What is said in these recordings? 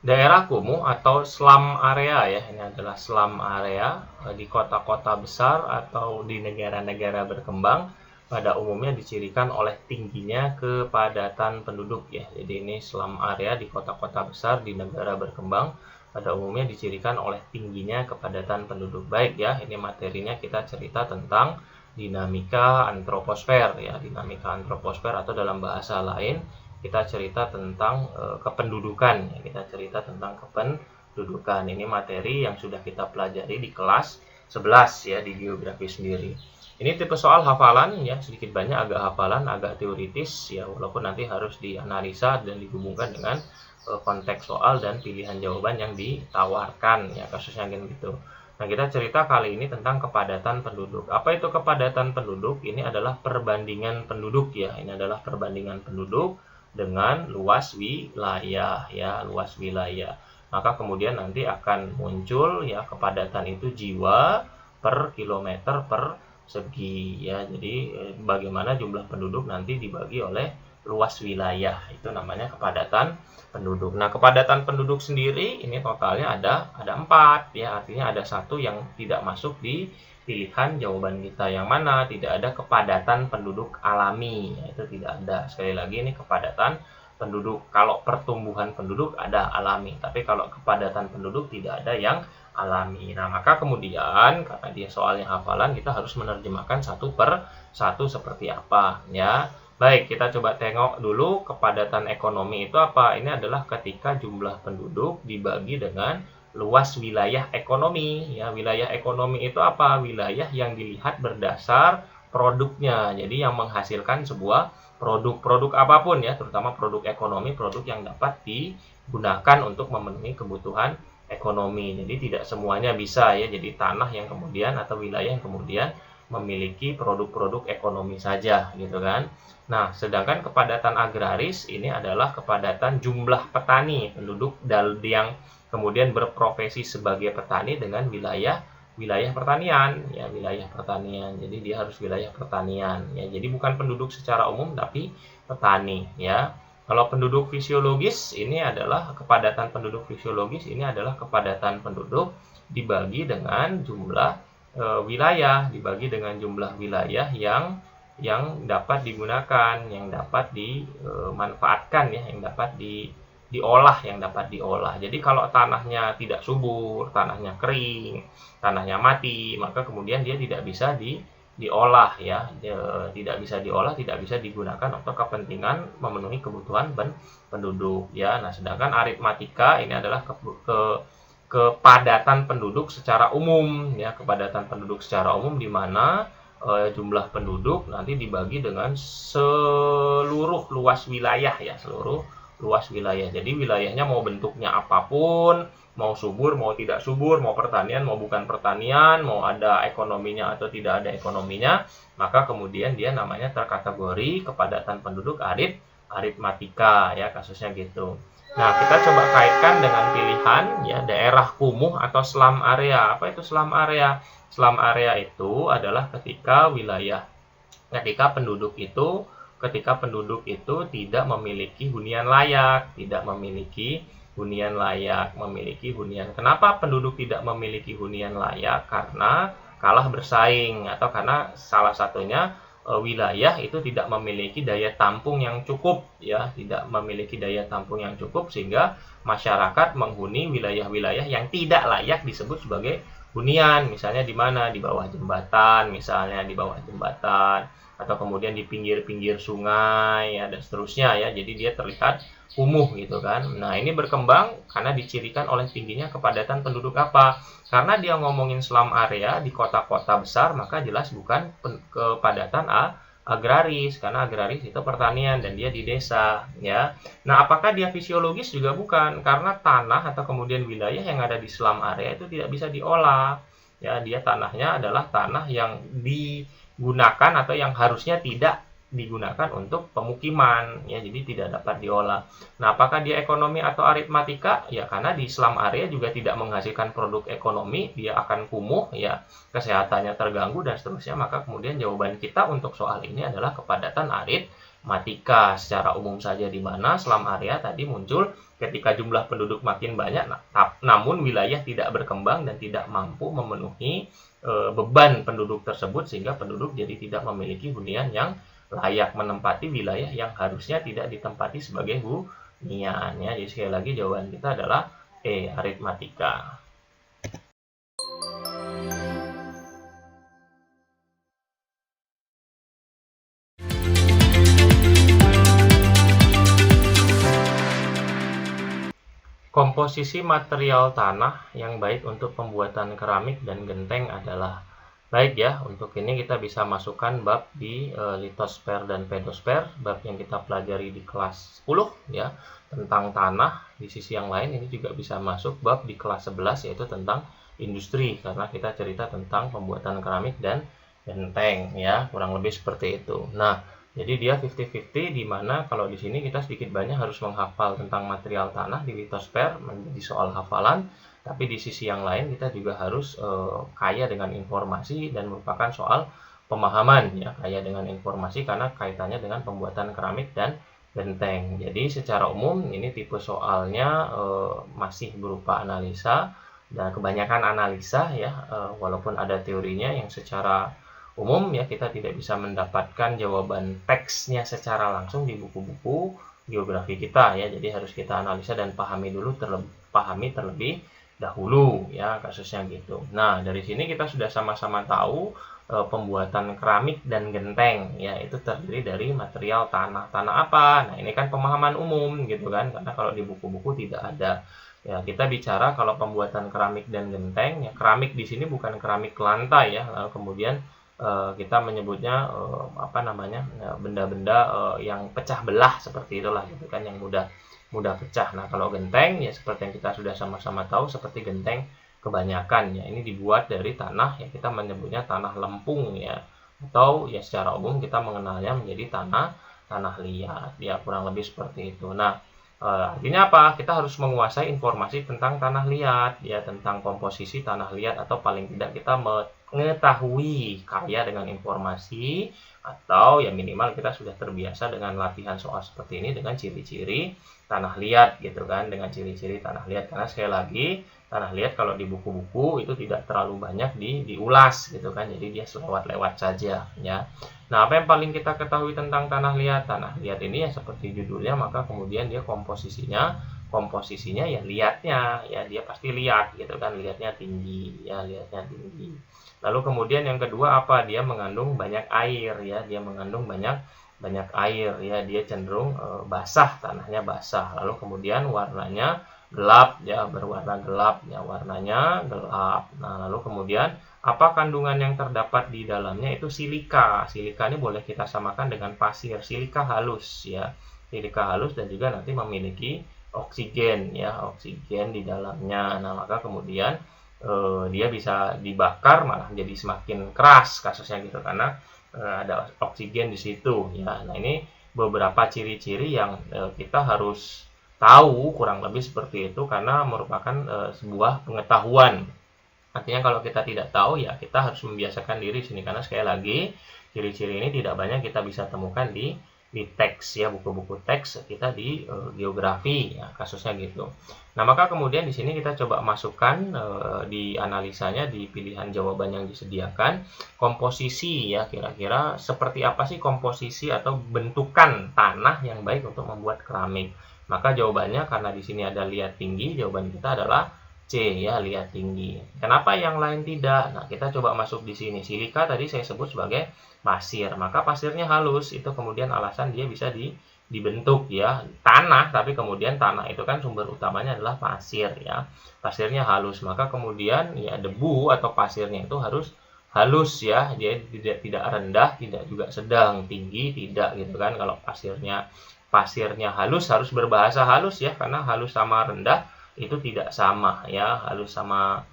Daerah kumuh atau slum area ya, ini adalah slum area di kota-kota besar atau di negara-negara berkembang pada umumnya dicirikan oleh tingginya kepadatan penduduk ya. Jadi ini slum area di kota-kota besar di negara berkembang pada umumnya dicirikan oleh tingginya kepadatan penduduk. Baik ya, ini materinya kita cerita tentang dinamika antroposfer ya, dinamika antroposfer atau dalam bahasa lain kita cerita tentang kependudukan ya, kita cerita tentang kependudukan. Ini materi yang sudah kita pelajari di kelas 11 ya, di geografi sendiri. Ini tipe soal hafalan ya, sedikit banyak agak hafalan, agak teoritis ya, walaupun nanti harus dianalisa dan dihubungkan dengan konteks soal dan pilihan jawaban yang ditawarkan ya, kasusnya gitu. Nah, kita cerita kali ini tentang kepadatan penduduk. Apa itu kepadatan penduduk? Ini adalah perbandingan penduduk ya. Ini adalah perbandingan penduduk dengan luas wilayah ya, luas wilayah. Maka kemudian nanti akan muncul ya kepadatan itu jiwa per kilometer persegi ya. Jadi bagaimana jumlah penduduk nanti dibagi oleh luas wilayah, itu namanya kepadatan penduduk. Nah, kepadatan penduduk sendiri ini totalnya ada 4 ya, artinya ada satu yang tidak masuk di pilihan jawaban kita. Yang mana tidak ada kepadatan penduduk alami, itu tidak ada. Sekali lagi ini kepadatan penduduk. Kalau pertumbuhan penduduk ada alami, tapi kalau kepadatan penduduk tidak ada yang alami. Nah, maka kemudian karena dia soalnya hafalan, kita harus menerjemahkan satu per satu seperti apa ya. Baik, kita coba tengok dulu kepadatan ekonomi itu apa. Ini adalah ketika jumlah penduduk dibagi dengan luas wilayah ekonomi ya. Wilayah ekonomi itu apa? Wilayah yang dilihat berdasar produknya. Jadi yang menghasilkan sebuah produk apapun ya, terutama produk ekonomi, produk yang dapat digunakan untuk memenuhi kebutuhan ekonomi. Jadi tidak semuanya bisa ya jadi tanah yang kemudian atau wilayah yang kemudian memiliki produk-produk ekonomi saja gitu kan. Nah, sedangkan kepadatan agraris ini adalah kepadatan jumlah petani, penduduk yang kemudian berprofesi sebagai petani dengan wilayah pertanian ya, wilayah pertanian. Jadi dia harus wilayah pertanian ya. Jadi bukan penduduk secara umum tapi petani ya. Kalau penduduk fisiologis ini adalah kepadatan penduduk fisiologis, ini adalah kepadatan penduduk dibagi dengan jumlah wilayah, dibagi dengan jumlah wilayah yang dapat digunakan, yang dapat dimanfaatkan ya, yang dapat diolah. Jadi kalau tanahnya tidak subur, tanahnya kering, tanahnya mati, maka kemudian dia tidak bisa diolah ya, tidak bisa diolah, tidak bisa digunakan untuk kepentingan memenuhi kebutuhan penduduk ya. Nah, sedangkan aritmatika ini adalah kepadatan penduduk secara umum ya, kepadatan penduduk secara umum di mana jumlah penduduk nanti dibagi dengan seluruh luas wilayah ya, seluruh luas wilayah. Jadi wilayahnya mau bentuknya apapun, mau subur, mau tidak subur, mau pertanian, mau bukan pertanian, mau ada ekonominya atau tidak ada ekonominya, maka kemudian dia namanya terkategori kepadatan penduduk aritmatika ya, kasusnya gitu. Nah, kita coba kaitkan dengan pilihan ya, daerah kumuh atau slum area. Apa itu slum area? Slum area itu adalah ketika penduduk itu tidak memiliki hunian layak, memiliki hunian. Kenapa penduduk tidak memiliki hunian layak? Karena kalah bersaing atau karena salah satunya wilayah itu tidak memiliki daya tampung yang cukup ya, tidak memiliki daya tampung yang cukup sehingga masyarakat menghuni wilayah-wilayah yang tidak layak disebut sebagai hunian. Misalnya di mana? Di bawah jembatan, atau kemudian di pinggir-pinggir sungai ya, dan seterusnya ya. Jadi dia terlihat kumuh gitu kan. Nah, ini berkembang karena dicirikan oleh tingginya kepadatan penduduk. Apa? Karena dia ngomongin slum area di kota-kota besar, maka jelas bukan kepadatan agraris, karena agraris itu pertanian dan dia di desa ya. Nah, apakah dia fisiologis? Juga bukan, karena tanah atau kemudian wilayah yang ada di slum area itu tidak bisa diolah ya. Dia tanahnya adalah tanah yang digunakan atau yang harusnya tidak digunakan untuk pemukiman ya, jadi tidak dapat diolah. Nah, apakah dia ekonomi atau aritmatika? Ya, karena di slum area juga tidak menghasilkan produk ekonomi, dia akan kumuh ya, kesehatannya terganggu dan seterusnya. Maka kemudian jawaban kita untuk soal ini adalah kepadatan aritmatika secara umum saja, di mana slum area tadi muncul ketika jumlah penduduk makin banyak, namun wilayah tidak berkembang dan tidak mampu memenuhi beban penduduk tersebut, sehingga penduduk jadi tidak memiliki hunian yang layak menempati wilayah yang harusnya tidak ditempati sebagai hunian ya. Jadi sekali lagi jawaban kita adalah aritmatika. Komposisi material tanah yang baik untuk pembuatan keramik dan genteng adalah. Baik ya, untuk ini kita bisa masukkan bab di litosfer dan pedosfer, bab yang kita pelajari di kelas 10 ya, tentang tanah. Di sisi yang lain ini juga bisa masuk bab di kelas 11 yaitu tentang industri, karena kita cerita tentang pembuatan keramik dan genteng ya, kurang lebih seperti itu. Nah, jadi dia 50-50, di mana kalau di sini kita sedikit banyak harus menghafal tentang material tanah di litosfer menjadi soal hafalan, tapi di sisi yang lain kita juga harus kaya dengan informasi dan merupakan soal pemahaman ya, kaya dengan informasi karena kaitannya dengan pembuatan keramik dan genteng. Jadi secara umum ini tipe soalnya masih berupa analisa dan kebanyakan analisa ya, walaupun ada teorinya yang secara umum ya kita tidak bisa mendapatkan jawaban teksnya secara langsung di buku-buku geografi kita ya. Jadi harus kita analisa dan pahami terlebih dahulu ya, kasusnya gitu. Nah, dari sini kita sudah sama-sama tahu pembuatan keramik dan genteng ya itu terdiri dari material tanah. Tanah apa? Nah, ini kan pemahaman umum gitu kan, karena kalau di buku-buku tidak ada. Ya, kita bicara kalau pembuatan keramik dan genteng ya, keramik di sini bukan keramik lantai ya. Lalu kemudian kita menyebutnya benda-benda yang pecah belah seperti itulah gitu kan, yang mudah pecah. Nah, kalau genteng ya seperti yang kita sudah sama-sama tahu, seperti genteng kebanyakan ya ini dibuat dari tanah ya, kita menyebutnya tanah lempung ya, atau ya secara umum kita mengenalnya menjadi tanah liat ya, kurang lebih seperti itu. Nah, artinya apa? Kita harus menguasai informasi tentang tanah liat ya, tentang komposisi tanah liat, atau paling tidak kita mengetahui kaya dengan informasi, atau ya minimal kita sudah terbiasa dengan latihan soal seperti ini dengan ciri-ciri tanah liat gitu kan, dengan ciri-ciri tanah liat. Karena sekali lagi tanah liat kalau di buku-buku itu tidak terlalu banyak diulas gitu kan, jadi dia selewat-lewat saja ya. Nah, apa yang paling kita ketahui tentang tanah liat? Tanah liat ini ya seperti judulnya, maka kemudian dia komposisinya ya liatnya ya, dia pasti liat gitu kan, liatnya tinggi ya, liatnya tinggi. Lalu kemudian yang kedua apa? Dia mengandung banyak air ya, dia mengandung banyak air ya, dia cenderung basah, tanahnya basah. Lalu kemudian warnanya gelap ya, berwarna gelap ya, warnanya gelap. Nah, lalu kemudian apa kandungan yang terdapat di dalamnya? Itu silika. Silika ini boleh kita samakan dengan pasir, silika halus ya, silika halus, dan juga nanti memiliki oksigen ya, oksigen di dalamnya. Nah, maka kemudian dia bisa dibakar malah jadi semakin keras kasusnya gitu, karena ada oksigen di situ ya. Nah, ini beberapa ciri-ciri yang kita harus tahu, kurang lebih seperti itu, karena merupakan sebuah pengetahuan. Artinya kalau kita tidak tahu ya kita harus membiasakan diri sini, karena sekali lagi ciri-ciri ini tidak banyak kita bisa temukan di teks ya, buku-buku teks kita di geografi ya, kasusnya gitu. Nah, maka kemudian di sini kita coba masukkan di analisanya, di pilihan jawaban yang disediakan, komposisi ya, kira-kira seperti apa sih komposisi atau bentukan tanah yang baik untuk membuat keramik. Maka jawabannya, karena di sini ada liat tinggi, jawaban kita adalah C ya, liat tinggi. Kenapa yang lain tidak? Nah, kita coba masuk di sini. Silika tadi saya sebut sebagai pasir, maka pasirnya halus, itu kemudian alasan dia bisa dibentuk ya, tanah, tapi kemudian tanah itu kan sumber utamanya adalah pasir ya, pasirnya halus, maka kemudian ya debu atau pasirnya itu harus halus ya, dia tidak rendah, tidak juga sedang, tinggi tidak gitu kan. Kalau pasirnya halus, harus berbahasa halus ya, karena halus sama rendah itu tidak sama ya, halus sama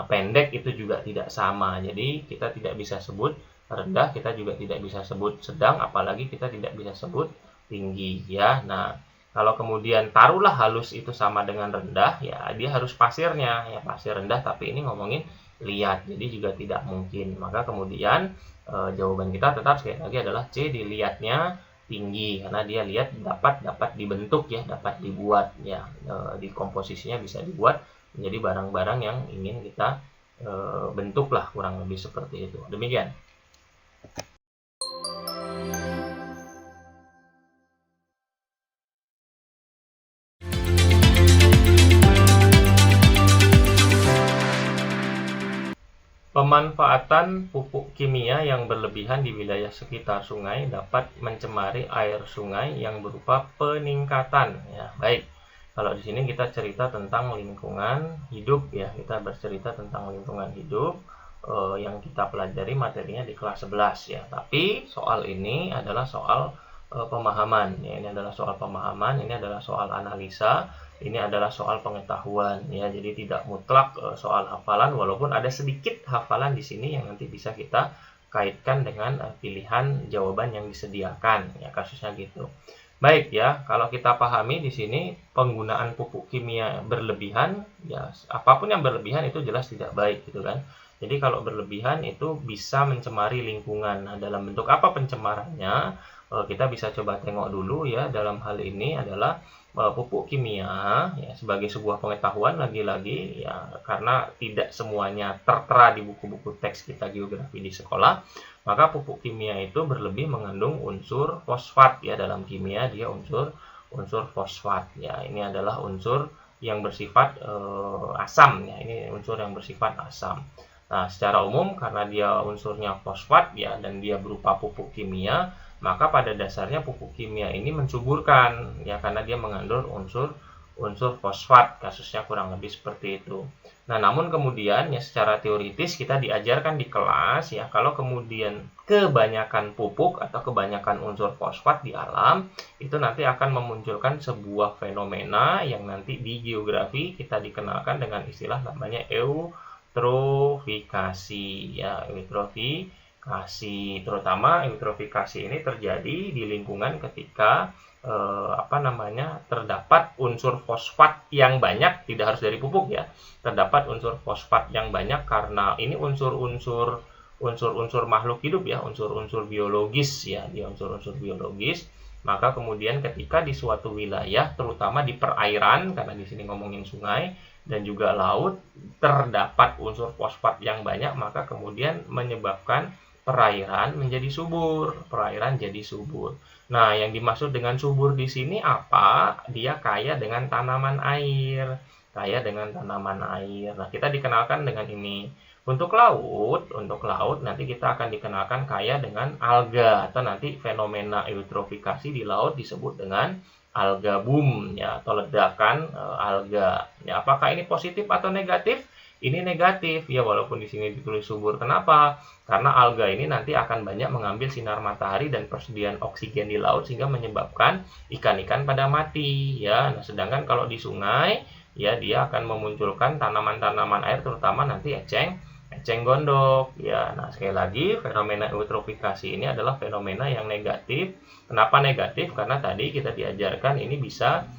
pendek itu juga tidak sama. Jadi kita tidak bisa sebut rendah, kita juga tidak bisa sebut sedang, apalagi kita tidak bisa sebut tinggi ya. Nah, kalau kemudian taruhlah halus itu sama dengan rendah ya, dia harus pasirnya ya, pasir rendah, tapi ini ngomongin liat, jadi juga tidak mungkin. Maka kemudian jawaban kita tetap sekali lagi adalah C, di liatnya tinggi karena dia lihat dapat dibentuk ya, dapat dibuat ya, di komposisinya bisa dibuat menjadi barang-barang yang ingin kita bentuk lah, kurang lebih seperti itu. Demikian. Pemanfaatan pupuk kimia yang berlebihan di wilayah sekitar sungai dapat mencemari air sungai yang berupa peningkatan. Ya, baik. Kalau di sini kita cerita tentang lingkungan hidup ya, kita bercerita tentang lingkungan hidup yang kita pelajari materinya di kelas 11 ya. Tapi soal ini adalah soal pemahaman. Ya, ini adalah soal pemahaman, ini adalah soal analisa. Ini adalah soal pengetahuan ya, jadi tidak mutlak soal hafalan, walaupun ada sedikit hafalan di sini yang nanti bisa kita kaitkan dengan pilihan jawaban yang disediakan ya, kasusnya gitu. Baik ya, kalau kita pahami di sini penggunaan pupuk kimia berlebihan ya, apapun yang berlebihan itu jelas tidak baik gitu kan. Jadi kalau berlebihan itu bisa mencemari lingkungan. Nah, dalam bentuk apa pencemarannya? Kita bisa coba tengok dulu ya. Dalam hal ini adalah pupuk kimia ya, sebagai sebuah pengetahuan lagi-lagi ya, karena tidak semuanya tertera di buku-buku teks kita geografi di sekolah, maka pupuk kimia itu berlebih mengandung unsur fosfat ya. Dalam kimia dia unsur fosfat ya. Ini adalah unsur yang bersifat asam ya. Ini unsur yang bersifat asam. Nah, secara umum karena dia unsurnya fosfat ya, dan dia berupa pupuk kimia, maka pada dasarnya pupuk kimia ini mensuburkan ya, karena dia mengandung unsur fosfat, kasusnya kurang lebih seperti itu. Nah, namun kemudian ya secara teoritis kita diajarkan di kelas ya, kalau kemudian kebanyakan pupuk atau kebanyakan unsur fosfat di alam itu nanti akan memunculkan sebuah fenomena yang nanti di geografi kita dikenalkan dengan istilah namanya eutrofikasi ya, eutrofikasi. Terutama eutrofikasi ini terjadi di lingkungan ketika terdapat unsur fosfat yang banyak, tidak harus dari pupuk ya, terdapat unsur fosfat yang banyak karena ini unsur-unsur makhluk hidup ya, unsur-unsur biologis ya, dia unsur-unsur biologis. Maka kemudian ketika di suatu wilayah, terutama di perairan, karena di sini ngomongin sungai dan juga laut, terdapat unsur fosfat yang banyak, maka kemudian menyebabkan perairan menjadi subur, perairan jadi subur. Nah, yang dimaksud dengan subur di sini apa? Dia kaya dengan tanaman air, kaya dengan tanaman air. Nah, kita dikenalkan dengan ini. Untuk laut nanti kita akan dikenalkan kaya dengan alga, atau nanti fenomena eutrofikasi di laut disebut dengan alga boom ya, atau ledakan alga. Ya, apakah ini positif atau negatif? Ini negatif ya, walaupun di sini ditulis subur. Kenapa? Karena alga ini nanti akan banyak mengambil sinar matahari dan persediaan oksigen di laut sehingga menyebabkan ikan-ikan pada mati ya. Nah, sedangkan kalau di sungai ya, dia akan memunculkan tanaman-tanaman air, terutama nanti eceng gondok ya. Nah, sekali lagi fenomena eutrofikasi ini adalah fenomena yang negatif. Kenapa negatif? Karena tadi kita diajarkan ini bisa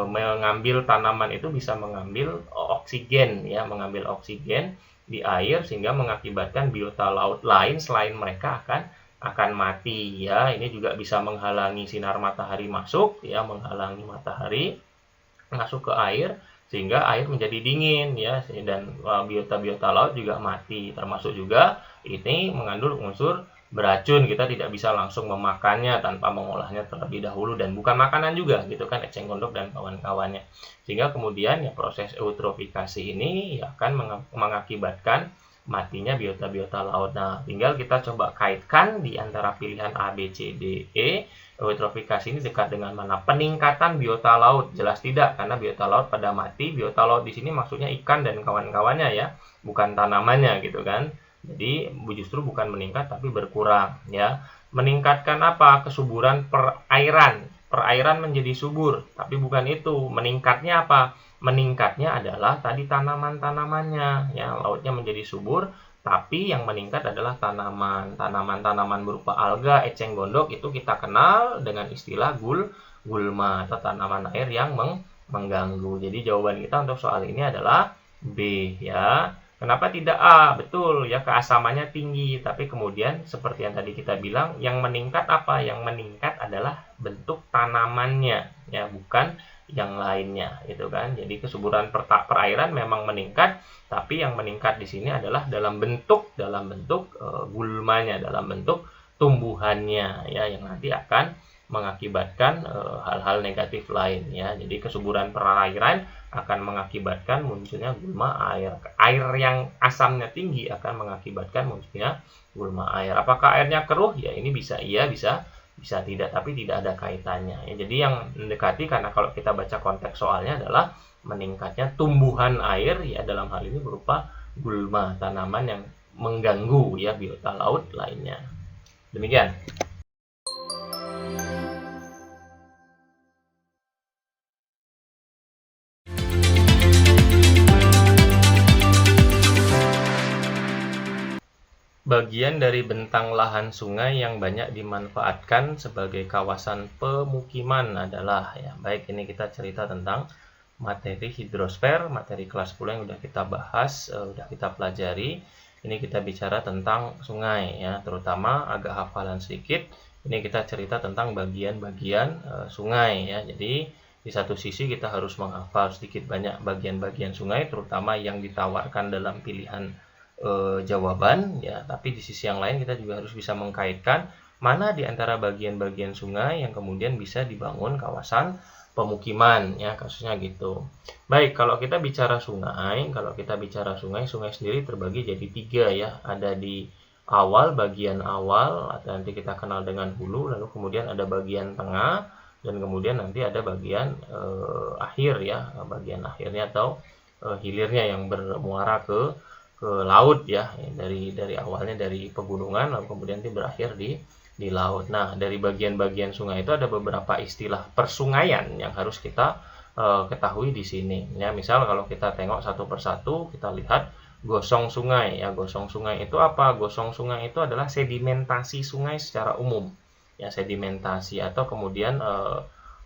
mengambil, tanaman itu bisa mengambil oksigen ya, mengambil oksigen di air sehingga mengakibatkan biota laut lain selain mereka akan mati ya. Ini juga bisa menghalangi sinar matahari masuk ya, menghalangi matahari masuk ke air sehingga air menjadi dingin ya, dan biota-biota laut juga mati. Termasuk juga ini mengandung unsur beracun, kita tidak bisa langsung memakannya tanpa mengolahnya terlebih dahulu, dan bukan makanan juga gitu kan, eceng gondok dan kawan-kawannya. Sehingga kemudian ya proses eutrofikasi ini ya akan mengakibatkan matinya biota-biota laut. Nah, tinggal kita coba kaitkan di antara pilihan A, B, C, D, E. Eutrofikasi ini dekat dengan mana? Peningkatan biota laut, jelas tidak, karena biota laut pada mati. Biota laut di sini maksudnya ikan dan kawan-kawannya ya, bukan tanamannya gitu kan. Jadi justru bukan meningkat tapi berkurang ya. Meningkatkan apa? Kesuburan perairan. Perairan menjadi subur, tapi bukan itu. Meningkatnya apa? Meningkatnya adalah tadi tanaman-tanamannya ya. Lautnya menjadi subur, tapi yang meningkat adalah tanaman berupa alga, eceng gondok, itu kita kenal dengan istilah gulma atau tanaman air yang mengganggu. Jadi jawaban kita untuk soal ini adalah B ya. Kenapa tidak A? Betul ya, keasamannya tinggi, tapi kemudian seperti yang tadi kita bilang, yang meningkat apa? Yang meningkat adalah adalah bentuk tanamannya, ya, bukan yang lainnya, gitu kan. Jadi kesuburan perairan memang meningkat, tapi yang meningkat di sini adalah dalam bentuk gulmanya, dalam bentuk tumbuhannya, ya, yang nanti akan mengakibatkan hal-hal negatif lain, ya. Jadi kesuburan perairan akan mengakibatkan munculnya gulma air. Air yang asamnya tinggi akan mengakibatkan munculnya gulma air. Apakah airnya keruh? Ya, ini bisa iya, bisa tidak, tapi tidak ada kaitannya, ya. Jadi yang mendekati, karena kalau kita baca konteks soalnya adalah meningkatnya tumbuhan air, ya, dalam hal ini berupa gulma, tanaman yang mengganggu, ya, biota laut lainnya. Demikian. Bagian dari bentang lahan sungai yang banyak dimanfaatkan sebagai kawasan pemukiman adalah, ya, baik, ini kita cerita tentang materi hidrosfer, materi kelas 10 yang sudah kita bahas, sudah kita pelajari. Ini kita bicara tentang sungai, ya, terutama agak hafalan sedikit. Ini kita cerita tentang bagian-bagian sungai, ya. Jadi di satu sisi kita harus menghafal sedikit banyak bagian-bagian sungai, terutama yang ditawarkan dalam pilihan jawaban, ya, tapi di sisi yang lain kita juga harus bisa mengkaitkan mana di antara bagian-bagian sungai yang kemudian bisa dibangun kawasan pemukiman, ya, kasusnya gitu. Baik, kalau kita bicara sungai, sungai sendiri terbagi jadi 3, ya. Ada di awal, bagian awal, atau nanti kita kenal dengan hulu, lalu kemudian ada bagian tengah, dan kemudian nanti ada bagian akhir, ya, bagian akhirnya atau hilirnya yang bermuara ke laut, ya, dari awalnya dari pegunungan lalu kemudian nanti berakhir di laut. Nah, dari bagian-bagian sungai itu ada beberapa istilah persungaian yang harus kita ketahui di sini, ya. Misal kalau kita tengok satu persatu, kita lihat gosong sungai, ya. Gosong sungai itu apa? Gosong sungai itu adalah sedimentasi sungai secara umum, ya, sedimentasi atau kemudian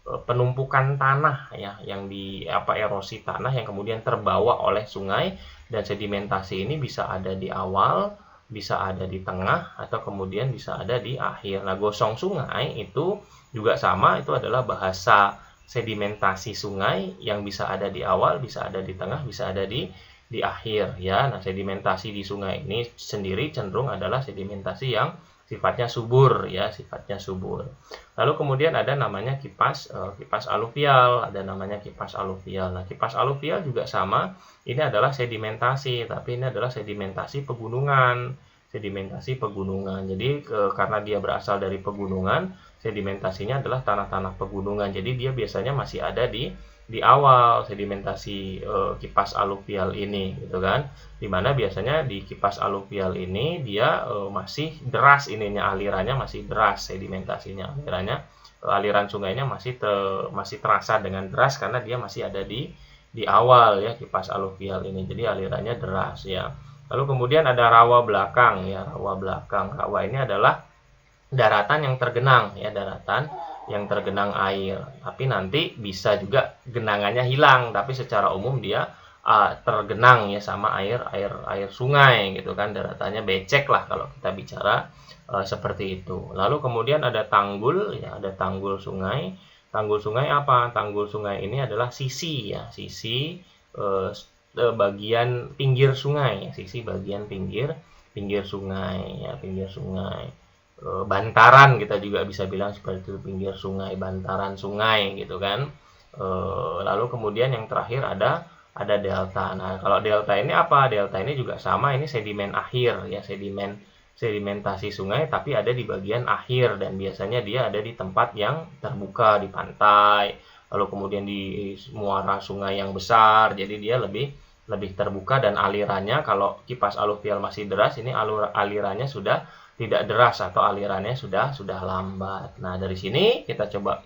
penumpukan tanah, ya, yang erosi tanah yang kemudian terbawa oleh sungai, dan sedimentasi ini bisa ada di awal, bisa ada di tengah, atau kemudian bisa ada di akhir. Nah, gosong sungai itu juga sama, itu adalah bahasa sedimentasi sungai yang bisa ada di awal, bisa ada di tengah, bisa ada di akhir, ya. Nah, sedimentasi di sungai ini sendiri cenderung adalah sedimentasi yang sifatnya subur, ya, sifatnya subur. Lalu kemudian ada namanya kipas aluvial, ada namanya kipas aluvial. Nah, kipas aluvial juga sama, ini adalah sedimentasi, tapi ini adalah sedimentasi pegunungan. Jadi karena dia berasal dari pegunungan, sedimentasinya adalah tanah-tanah pegunungan. Jadi dia biasanya masih ada di awal sedimentasi kipas aluvial ini, gitu kan. Dimana biasanya di kipas aluvial ini dia masih deras, alirannya masih deras, sedimentasinya, aliran sungainya masih terasa dengan deras karena dia masih ada di awal, ya, kipas aluvial ini. Jadi alirannya deras, ya. Lalu kemudian ada rawa belakang, ya, rawa ini adalah daratan yang tergenang, ya, daratan yang tergenang air, tapi nanti bisa juga genangannya hilang, tapi secara umum dia tergenang, ya, sama air sungai, gitu kan. Daratannya becek lah kalau kita bicara seperti itu. Lalu kemudian ada tanggul, ya, ada tanggul sungai. Tanggul sungai apa? Tanggul sungai ini adalah sisi, ya, bagian pinggir sungai, ya, sisi bagian pinggir sungai, ya, pinggir sungai. Bantaran kita juga bisa bilang seperti itu, pinggir sungai, bantaran sungai, gitu kan. Lalu kemudian yang terakhir ada delta. Nah, kalau delta ini apa? Delta ini juga sama, ini sedimen akhir, ya, sedimentasi sungai tapi ada di bagian akhir, dan biasanya dia ada di tempat yang terbuka, di pantai, lalu kemudian di muara sungai yang besar. Jadi dia lebih terbuka, dan alirannya, kalau kipas aluvial masih deras, ini alirannya sudah tidak deras atau alirannya sudah lambat. Nah, dari sini kita coba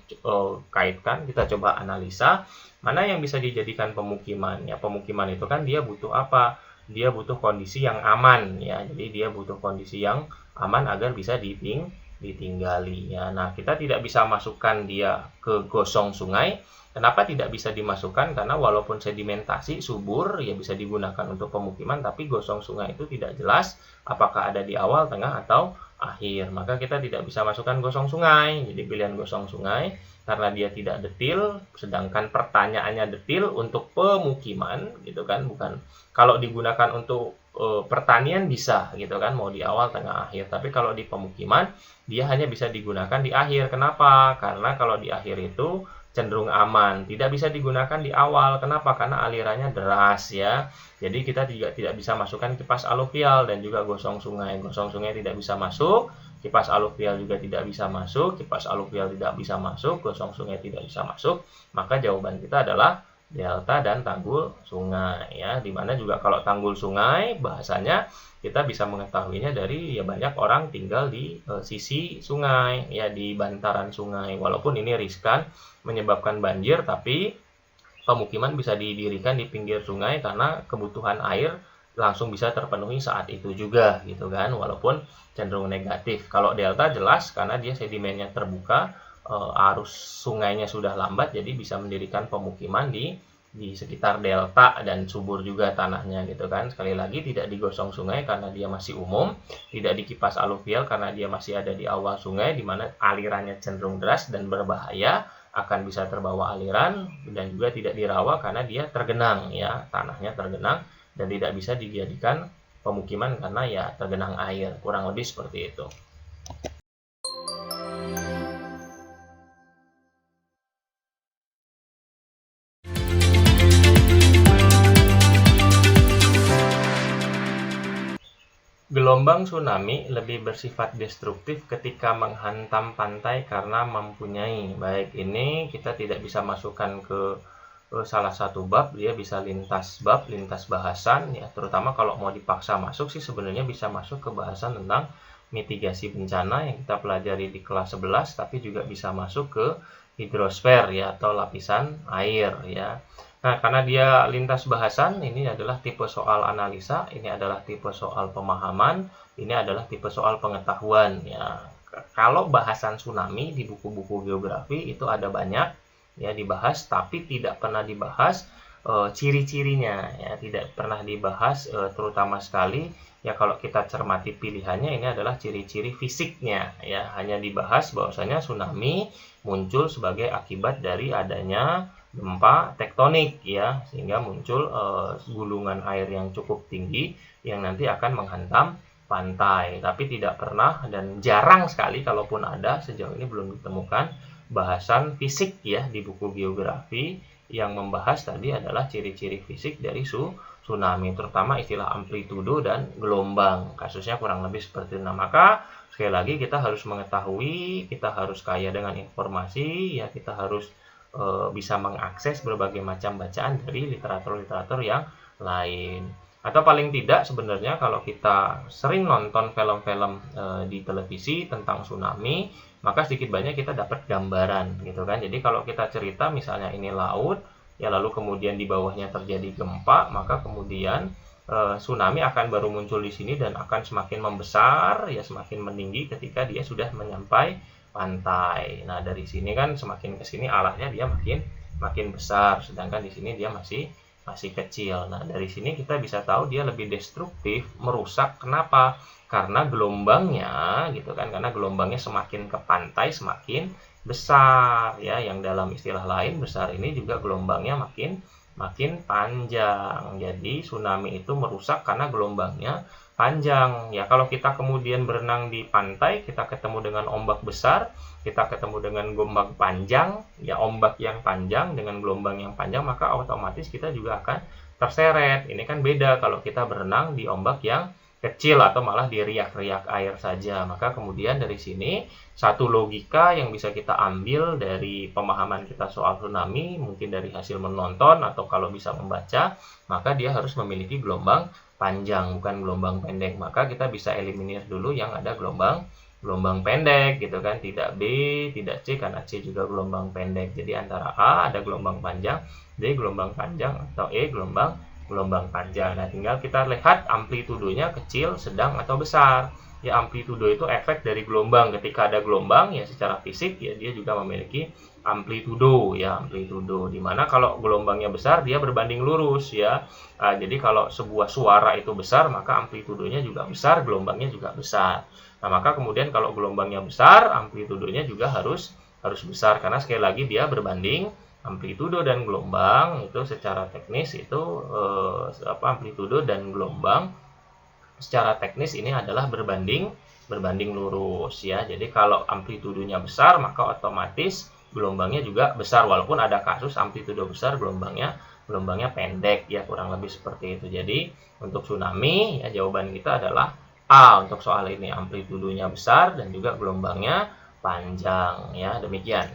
kaitkan, kita coba analisa mana yang bisa dijadikan pemukiman. Ya, pemukiman itu kan dia butuh apa? Dia butuh kondisi yang aman, ya. Jadi dia butuh kondisi yang aman agar bisa ditinggali, ya. Nah, kita tidak bisa masukkan dia ke gosong sungai. Kenapa tidak bisa dimasukkan? Karena walaupun sedimentasi subur, ya, bisa digunakan untuk pemukiman, tapi gosong sungai itu tidak jelas apakah ada di awal, tengah, atau akhir. Maka kita tidak bisa masukkan gosong sungai. Jadi pilihan gosong sungai karena dia tidak detil, sedangkan pertanyaannya detil untuk pemukiman, gitu kan, bukan kalau digunakan untuk pertanian bisa, gitu kan, mau di awal, tengah, akhir. Tapi kalau di pemukiman dia hanya bisa digunakan di akhir. Kenapa? Karena kalau di akhir itu cenderung aman, tidak bisa digunakan di awal. Kenapa? Karena alirannya deras ya. Jadi kita juga tidak bisa masukkan kipas aluvial dan juga gosong sungai. Gosong sungai tidak bisa masuk, kipas aluvial juga tidak bisa masuk, kipas aluvial tidak bisa masuk, gosong sungai tidak bisa masuk. Maka jawaban kita adalah delta dan tanggul sungai ya. Dimana juga kalau tanggul sungai bahasanya kita bisa mengetahuinya dari ya banyak orang tinggal di sisi sungai ya, di bantaran sungai. Walaupun ini riskan menyebabkan banjir, tapi pemukiman bisa didirikan di pinggir sungai karena kebutuhan air langsung bisa terpenuhi saat itu juga, gitu kan, walaupun cenderung negatif. Kalau delta jelas karena dia sedimennya terbuka, arus sungainya sudah lambat, jadi bisa mendirikan pemukiman di sekitar delta dan subur juga tanahnya, gitu kan. Sekali lagi tidak digosong sungai karena dia masih umum, tidak dikipas aluvial karena dia masih ada di awal sungai di mana alirannya cenderung deras dan berbahaya, akan bisa terbawa aliran, dan juga tidak dirawa karena dia tergenang ya, tanahnya tergenang dan tidak bisa dijadikan pemukiman karena ya tergenang air, kurang lebih seperti itu. Gelombang tsunami lebih bersifat destruktif ketika menghantam pantai karena mempunyai, baik ini kita tidak bisa masukkan ke salah satu bab, dia bisa lintas bab, lintas bahasan ya, terutama kalau mau dipaksa masuk sih sebenarnya bisa masuk ke bahasan tentang mitigasi bencana yang kita pelajari di kelas 11, tapi juga bisa masuk ke hidrosfer ya, atau lapisan air ya. Nah, karena dia lintas bahasan, ini adalah tipe soal analisa, ini adalah tipe soal pemahaman, ini adalah tipe soal pengetahuan ya. Kalau bahasan tsunami di buku-buku geografi itu ada banyak ya dibahas, tapi tidak pernah dibahas ciri-cirinya ya, tidak pernah dibahas terutama sekali ya kalau kita cermati pilihannya ini adalah ciri-ciri fisiknya ya, hanya dibahas bahwasanya tsunami muncul sebagai akibat dari adanya gempa tektonik ya, sehingga muncul gulungan air yang cukup tinggi yang nanti akan menghantam pantai. Tapi tidak pernah dan jarang sekali kalaupun ada, sejauh ini belum ditemukan bahasan fisik ya di buku geografi yang membahas tadi adalah ciri-ciri fisik dari tsunami, terutama istilah amplitudo dan gelombang. Kasusnya kurang lebih seperti itu. Nah, maka sekali lagi kita harus mengetahui, kita harus kaya dengan informasi ya, kita harus bisa mengakses berbagai macam bacaan dari literatur-literatur yang lain. Atau paling tidak sebenarnya kalau kita sering nonton film-film di televisi tentang tsunami, maka sedikit banyak kita dapat gambaran gitu kan. Jadi kalau kita cerita misalnya ini laut, ya lalu kemudian di bawahnya terjadi gempa, maka kemudian tsunami akan baru muncul di sini dan akan semakin membesar ya, semakin meninggi ketika dia sudah menyampai pantai. Nah, dari sini kan semakin ke sini arahnya dia makin besar, sedangkan di sini dia masih kecil. Nah, dari sini kita bisa tahu dia lebih destruktif, merusak. Kenapa? Karena gelombangnya gitu kan, karena gelombangnya semakin ke pantai semakin besar ya, yang dalam istilah lain besar ini juga gelombangnya makin panjang. Jadi tsunami itu merusak karena gelombangnya panjang ya. Kalau kita kemudian berenang di pantai, kita ketemu dengan ombak besar, kita ketemu dengan gelombang panjang ya, ombak yang panjang dengan gelombang yang panjang, maka otomatis kita juga akan terseret. Ini kan beda kalau kita berenang di ombak yang kecil atau malah di riak-riak air saja. Maka kemudian dari sini satu logika yang bisa kita ambil dari pemahaman kita soal tsunami, mungkin dari hasil menonton atau kalau bisa membaca, maka dia harus memiliki gelombang panjang bukan gelombang pendek. Maka kita bisa eliminir dulu yang ada gelombang pendek gitu kan, tidak B, tidak C karena C juga gelombang pendek. Jadi antara A ada gelombang panjang, D gelombang panjang, atau E gelombang panjang. Nah, tinggal kita lihat amplitudonya kecil, sedang atau besar. Ya, amplitudo itu efek dari gelombang. Ketika ada gelombang ya secara fisik ya dia juga memiliki amplitudo ya, amplitudo. Dimana kalau gelombangnya besar dia berbanding lurus ya. Jadi kalau sebuah suara itu besar maka amplitudonya juga besar, gelombangnya juga besar. Nah, maka kemudian kalau gelombangnya besar, amplitudonya juga harus besar karena sekali lagi dia berbanding amplitudo dan gelombang itu secara teknis itu amplitudo dan gelombang secara teknis ini adalah berbanding lurus ya. Jadi kalau amplitudonya besar maka otomatis gelombangnya juga besar, walaupun ada kasus amplitudo besar gelombangnya pendek ya, kurang lebih seperti itu. Jadi untuk tsunami ya jawaban kita adalah A untuk soal ini, amplitudonya besar dan juga gelombangnya panjang ya. Demikian.